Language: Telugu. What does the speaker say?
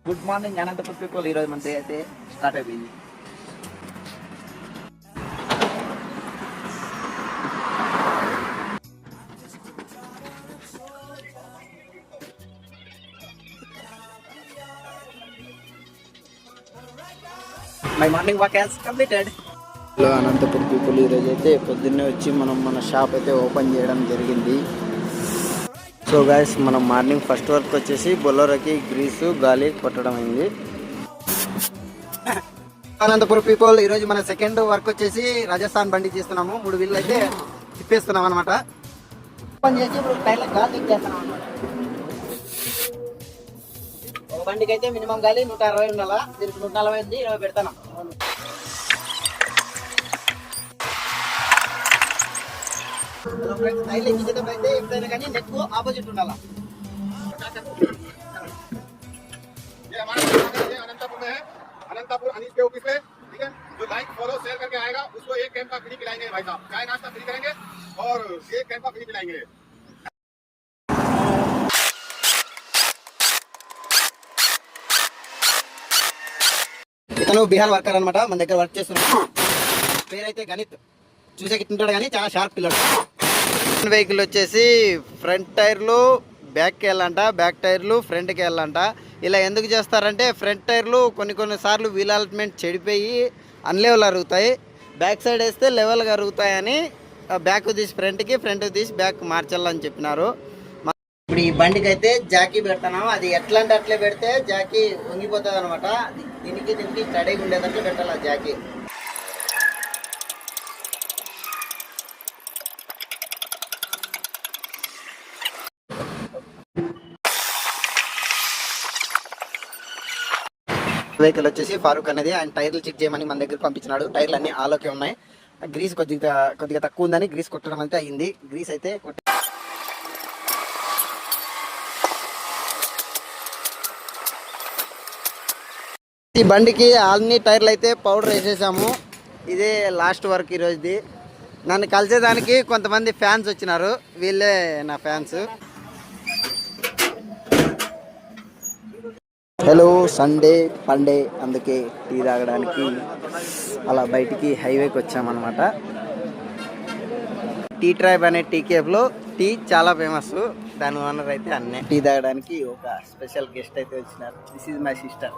Good morning Anantapuram people. ఈరోజు మన డే అయితే స్టార్ట్ అయిపోయింది. My morning walk has completed. Hello Anantapuram people, ఈరోజు అయితే పొద్దున్నే వచ్చి మనం మన షాప్ అయితే ఓపెన్ చేయడం జరిగింది. సో గైస్, మనం మార్నింగ్ ఫస్ట్ వర్క్ వచ్చేసి బొలెరోకి గ్రీసు గాలి కొట్టడం అయింది. అనంతపురం పీపుల్, ఈరోజు మన సెకండ్ వర్క్ వచ్చేసి రాజస్థాన్ బండి చేస్తున్నాము. 3 వీళ్ళు అయితే తిప్పేస్తున్నాం అనమాట. ఓపెన్ చేసి ఇప్పుడు టైర్లకు గాలి లీక్ చేస్తున్నాం అనమాట. ఒక బండికి అయితే మినిమం గాలి 160 ఉండాలా. దీనికి 140 ఉంది, 20 పెడతాను. టైర్లు ఎక్కించేటప్పుడు అయితే ఎప్పుడైనా కానీ నెక్ ఆపోజిట్ ఉండాలా. अनंतपुर अनिल के ऑफिस में, ठीक है। जो लाइक फॉलो शेयर करके आएगा उसको एक कैंप का फ्री खिलाएंगे भाई साहब। चाय नाश्ता फ्री करेंगे और एक कैंप का फ्री खिलाएंगे। ఇతను బిహార్ వర్కర్ అనమాట, మన దగ్గర వర్క్ చేస్తున్నాడు. పేరైతే గణిత్. చూసేకి తింటాడు కానీ చాలా షార్ప్ పిల్లడు. వెహికల్ వచ్చేసి ఫ్రంట్ టైర్లు బ్యాక్కి వెళ్ళంట, బ్యాక్ టైర్లు ఫ్రంట్కి వెళ్ళంట. ఇలా ఎందుకు చేస్తారంటే ఫ్రంట్ టైర్లు కొన్ని సార్లు వీల్ అలైన్మెంట్ చెడిపోయి అన్లెవెల్ అరుగుతాయి, బ్యాక్ సైడ్ వేస్తే లెవెల్గా అరుగుతాయని బ్యాక్ తీసి ఫ్రంట్కి, ఫ్రంట్ తీసి బ్యాక్ మార్చాలని చెప్పినారు. ఇప్పుడు ఈ బండికి అయితే జాకీ పెడతాను. అది ఎట్లా అంటే అట్లే పెడితే జాకీ వంగిపోతుంది అనమాట. దీనికి స్టడీగా ఉండేటట్లు పెట్టాలి ఆ జాకీ. వెహికల్ వచ్చేసి ఫారూక్ అనేది ఆయన టైర్లు చెక్ చేయమని మన దగ్గర పంపించినాడు. టైర్లు అన్ని ఆలోకే ఉన్నాయి. గ్రీస్ కొద్దిగా తక్కువ ఉందని గ్రీస్ కొట్టడం అయితే అయింది. గ్రీస్ అయితే ఈ బండికి అన్ని టైర్లు అయితే పౌడర్ వేసేసాము. ఇదే లాస్ట్ వర్క్ ఈరోజుది. నన్ను కలిసేదానికి కొంతమంది ఫ్యాన్స్ వచ్చినారు, వీళ్ళే నా ఫ్యాన్స్. హలో, సండే పండే, అందుకే టీ తాగడానికి అలా బయటికి హైవేకి వచ్చామన్నమాట. టీ ట్రైబ్ అనే టీ కేఫ్లో టీ చాలా ఫేమస్. దాని ఓనర్ అయితే అన్నే. టీ తాగడానికి ఒక స్పెషల్ గెస్ట్ అయితే వచ్చినారు. This is my sister.